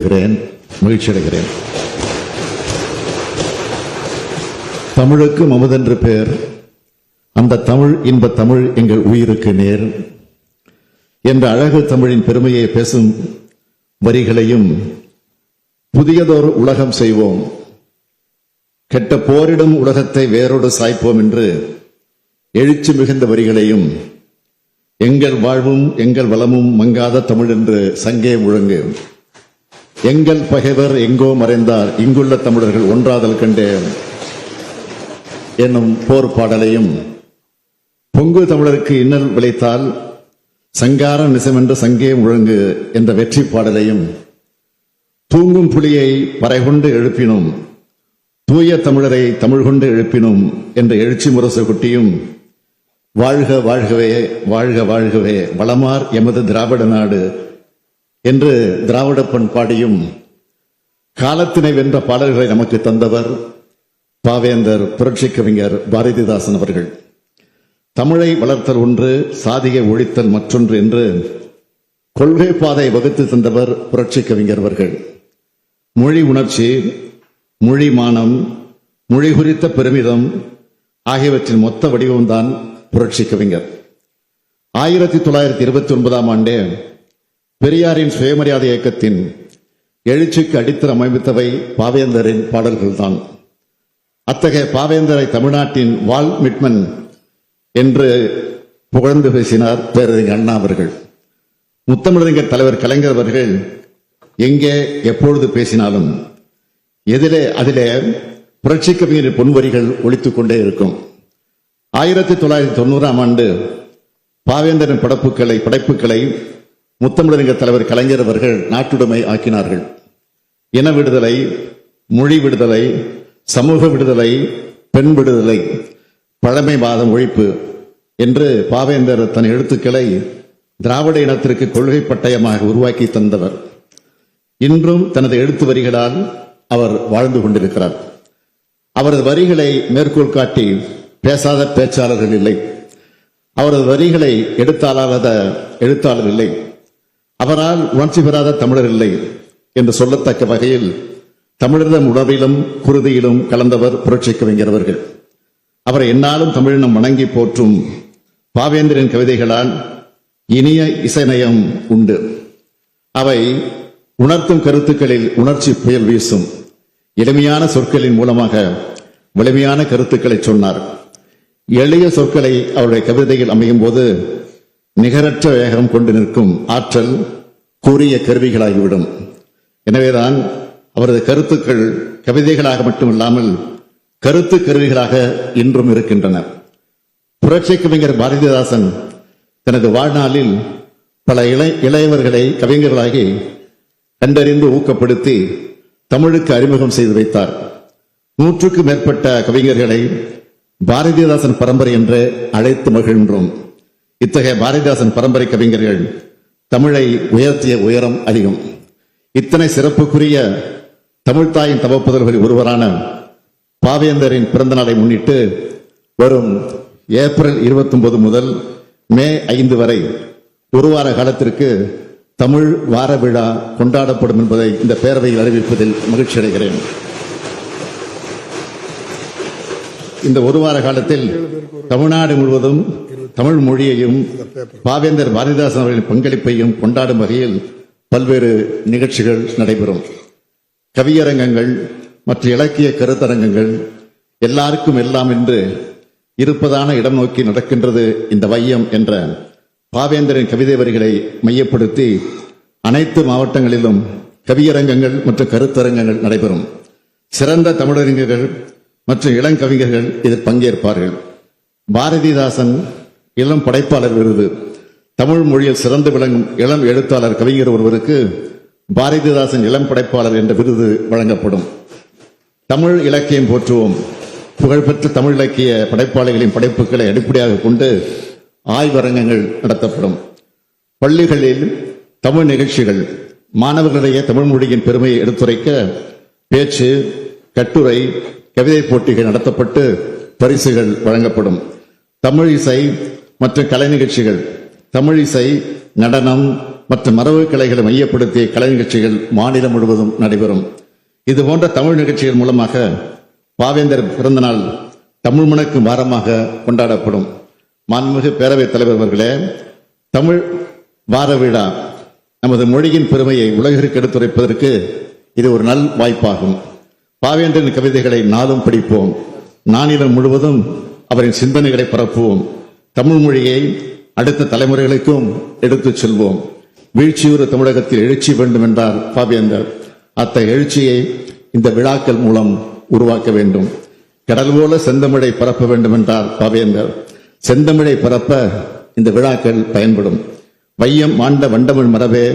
மகிழ்ச்சி அடைகிறேன். தமிழுக்கு அமுதென்று பேர், அந்த தமிழ் இன்ப தமிழ் எங்கள் உயிருக்கு நேர் என்ற அழகு தமிழின் பெருமையை பேசும் வரிகளையும், புதியதொரு உலகம் செய்வோம், கெட்ட போரிடும் உலகத்தை வேரோடு சாய்ப்போம் என்று எழுச்சி மிகுந்த வரிகளையும், எங்கள் வாழ்வும் எங்கள் வளமும் மங்காத தமிழ் என்று சங்கே முழங்கு, எங்கள் பகைவர் எங்கோ மறைந்தார் இங்குள்ள தமிழர்கள் ஒன்றாதல் கண்டே என்னும் போர் பாடலையும், பொங்கு தமிழருக்கு இன்னல் விளைத்தால் சங்கார நிசமென்று சங்கே முழங்கு என்ற வெற்றி பாடலையும், தூங்கும் புலியை பறைகொண்டு எழுப்பினோம் தூய தமிழரை தமிழ் கொண்டு எழுப்பினோம் என்ற எழுச்சி முரசு குட்டியும், வாழ்க வாழ்கவே வாழ்க வாழ்கவே வளமார் எமது திராவிட நாடு என்று திராவிட பண்பாடியும், காலத்தினை வென்ற பாடல்களை நமக்கு தந்தவர் பாவேந்தர் புரட்சி கவிஞர் பாரதிதாசன் அவர்கள். தமிழை வளர்த்தல் ஒன்று, சாதியை ஒழித்தல் மற்றொன்று என்று கொள்கை பாதை வகுத்து தந்தவர் புரட்சி கவிஞர் அவர்கள். மொழி உணர்ச்சி, மொழி மானம், மொழி குறித்த பெருமிதம் ஆகியவற்றின் மொத்த வடிவம்தான் புரட்சி கவிஞர். 1929ஆம் ஆண்டே பெரியாரின் சுயமரியாதை இயக்கத்தின் எழுச்சிக்கு அடித்தளம் அமைத்தவை பாவேந்தரின் பாடல்கள்தான். அத்தகைய பாவேந்தரை தமிழ்நாட்டின் வால் மிட்மன் என்று புகழ்ந்து பேசினார் பேரறிஞர் அண்ணா அவர்கள். முத்தமிழறிஞர் தலைவர் கலைஞர் அவர்கள் எங்கே எப்பொழுது பேசினாலும் அதிலே புரட்சி கவிஞரின் பொன்வரிகள் ஒலித்துக் கொண்டே இருக்கும். 1990ஆம் ஆண்டு பாவேந்தரின் படைப்புகளை முத்தமிழறிஞர் தலைவர் கலைஞர் அவர்கள் நாட்டுடைமை ஆக்கினார்கள். இன விடுதலை, மொழி விடுதலை, சமூக விடுதலை, பெண் விடுதலை, பழமைவாதம் ஒழிப்பு என்று பாவேந்தர் தன் எழுத்துக்களை திராவிட இனத்திற்கு கொள்கை பட்டயமாக உருவாக்கி தந்தவர். இன்றும் தனது எழுத்து வரிகளால் அவர் வாழ்ந்து கொண்டிருக்கிறார். அவரது வரிகளை மேற்கோள் காட்டி பேசாத பேச்சாளர்கள் இல்லை. அவரது வரிகளை எடுத்தாளாத எழுத்தாளர் இல்லை. அவரால் உணர்ச்சி பெறாத தமிழர் இல்லை என்று சொல்லத்தக்க வகையில் தமிழரிடம் உணர்விலும் குருதியிலும் கலந்தவர் புரட்சி கவிஞர் அவர்கள். அவரை எந்நாளும் தமிழினம் வணங்கி போற்றும் பாவேந்தரின் கவிதைகளால் இனிய இசைநயம் உண்டு. அவை உணர்த்தும் கருத்துக்களில் உணர்ச்சி புயல் வீசும். எளிமையான சொற்களின் மூலமாக வலிமையான கருத்துக்களை சொன்னார். எளிய சொற்களை அவருடைய கவிதையில் அமையும் போது நிகரற்ற வேகம் கொண்டு நிற்கும் ஆற்றல் கூறிய கருவிகளாகிவிடும். எனவேதான் அவரது கருத்துக்கள் கவிதைகளாக மட்டுமில்லாமல் கருத்து கருவிகளாக இன்றும் இருக்கின்றன. புரட்சி கவிஞர் பாரதிதாசன் தனது வாழ்நாளில் பல இளையவர்களை கவிஞர்களாகி கண்டறிந்து ஊக்கப்படுத்தி தமிழுக்கு அறிமுகம் செய்து வைத்தார். 100க்கும் மேற்பட்ட கவிஞர்களை பாரதிதாசன் பரம்பரை என்று அழைத்து மகிழ்ந்தோம். இத்தகைய பாரதிதாசன் பரம்பரை கவிஞர்கள் தமிழை உயர்த்திய உயரம் அதிகம். இத்தனை சிறப்புக்குரிய தமிழ்தாயின் தவப்புதல்களில் ஒருவரான பாவேந்தரின் பிறந்த நாளை முன்னிட்டு வரும் ஏப்ரல் 29 முதல் மே 5 வரை ஒரு வார காலத்திற்கு தமிழ் வார விழா கொண்டாடப்படும் என்பதை இந்த பேரவையில் அறிவிப்பதில் மகிழ்ச்சி அடைகிறேன். இந்த ஒரு வார காலத்தில் தமிழ்நாடு முழுவதும் தமிழ் மொழியையும் பாவேந்தர் பாரதிதாசன் அவர்களின் பங்களிப்பையும் கொண்டாடும் வகையில் பல்வேறு நிகழ்ச்சிகள் நடைபெறும். கவியரங்கங்கள் மற்ற இலக்கிய கருத்தரங்கங்கள் எல்லாருக்கும் எல்லாம் என்று இருப்பதான இடம் நோக்கி நடக்கின்றது இந்த வையம் என்ற பாவேந்தரின் கவிதை வரிகளை மையப்படுத்தி அனைத்து மாவட்டங்களிலும் கவியரங்கங்கள் மற்றும் கருத்தரங்கங்கள் நடைபெறும். சிறந்த தமிழறிஞர்கள் மற்றும் இளங்கவிஞர்கள் இதில் பங்கேற்பார்கள். பாரதிதாசன் இளம் படைப்பாளர் விருது, தமிழ் மொழியில் சிறந்து விளங்கும் இளம் எழுத்தாளர் கவிஞர் ஒருவருக்கு பாரதிதாசன் இளம் படைப்பாளர் என்ற விருது வழங்கப்படும். தமிழ் இலக்கியம் போற்றுவோம். புகழ்பெற்ற தமிழ் இலக்கிய படைப்பாளிகளின் படைப்புகளை அடிப்படையாக கொண்டு ஆய்வரங்கங்கள் நடத்தப்படும். பள்ளிகளில் தமிழ் நிகழ்ச்சிகள், மாணவர்களிடையே தமிழ் மொழியின் பெருமையை எடுத்துரைக்க பேச்சு, கட்டுரை, கவிதை போட்டிகள் நடத்தப்பட்டு பரிசுகள் வழங்கப்படும். தமிழ் இசை மற்றும் கலை நிகழ்ச்சிகள், தமிழிசை, நடனம் மற்றும் மரபு கலைகளை மையப்படுத்திய கலை நிகழ்ச்சிகள் மாநிலம் முழுவதும் நடைபெறும். இதுபோன்ற தமிழ் நிகழ்ச்சிகள் மூலமாக பாவேந்தர் பிறந்தநாள் தமிழ் மணக்கும் வாரமாக கொண்டாடப்படும். மாண்புமிகு பேரவைத் தலைவர் அவர்களே, தமிழ் வார விழா நமது மொழியின் பெருமையை உலகிற்கு எடுத்துரைப்பதற்கு இது ஒரு நல் வாய்ப்பாகும். பாவேந்தரின் கவிதைகளை நாளும் படிப்போம். நானிலம் முழுவதும் அவரின் சிந்தனைகளை பரப்புவோம். தமிழ் மொழியை அடுத்த தலைமுறைகளுக்கும் எடுத்துச் செல்வோம். வீழ்ச்சியுறு தமிழகத்தில் எழுச்சி வேண்டும் என்றார் பாவேந்தர். அத்தகைய எழுச்சியை இந்த விழாக்கள் மூலம் உருவாக்க வேண்டும். கடல் போல செந்தமிழை பரப்ப வேண்டும் என்றார் பாவேந்தர். செந்தமிழை பரப்ப இந்த விழாக்கள் பயன்படும். வையம் ஆண்ட வண்டமிழ் மரபே,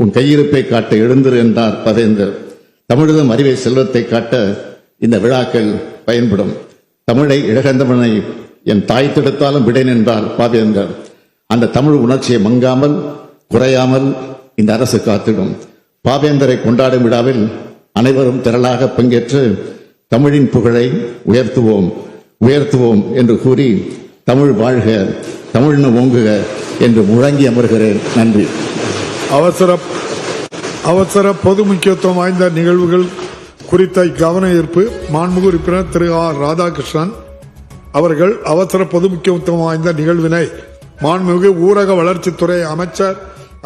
உன் கையிருப்பை காட்ட எழுந்திரு என்றார் பாவேந்தர். தமிழகம் அறிவை செல்வத்தை காட்ட இந்த விழாக்கள் பயன்படும். தமிழை இழகந்தவனை என் தாய் தடுத்தாலும் விடேன் என்றார் பாவேந்தர். அந்த தமிழ் உணர்ச்சியை மங்காமல் குறையாமல் இந்த அரசு காத்திடும். பாவேந்தரை கொண்டாடும் விழாவில் அனைவரும் திரளாக பங்கேற்று தமிழின் புகழை உயர்த்துவோம் என்று கூறி, தமிழ் வாழ்க, தமிழ்னு ஓங்குக என்று முழங்கி அமர்கிறேன். நன்றி. அவசர பொது முக்கியத்துவம் வாய்ந்த நிகழ்வுகள் குறித்த கவன ஈர்ப்பு மாண்புமிகு உறுப்பினர் திரு ஆர் ராதாகிருஷ்ணன் அவர்கள் அவசர பொது முக்கியத்துவம் வாய்ந்த நிகழ்வினை மாண்புமிகு ஊரக வளர்ச்சித்துறை அமைச்சர்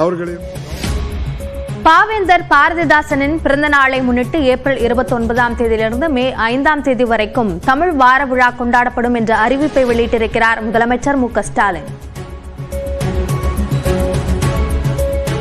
அவர்களின் பாவேந்தர் பாரதிதாசனின் பிறந்த நாளை முன்னிட்டு ஏப்ரல் 29ஆம் தேதியிலிருந்து மே 5ஆம் தேதி வரைக்கும் தமிழ் வார விழா கொண்டாடப்படும் என்ற அறிவிப்பை வெளியிட்டிருக்கிறார் முதலமைச்சர் மு.க. ஸ்டாலின்.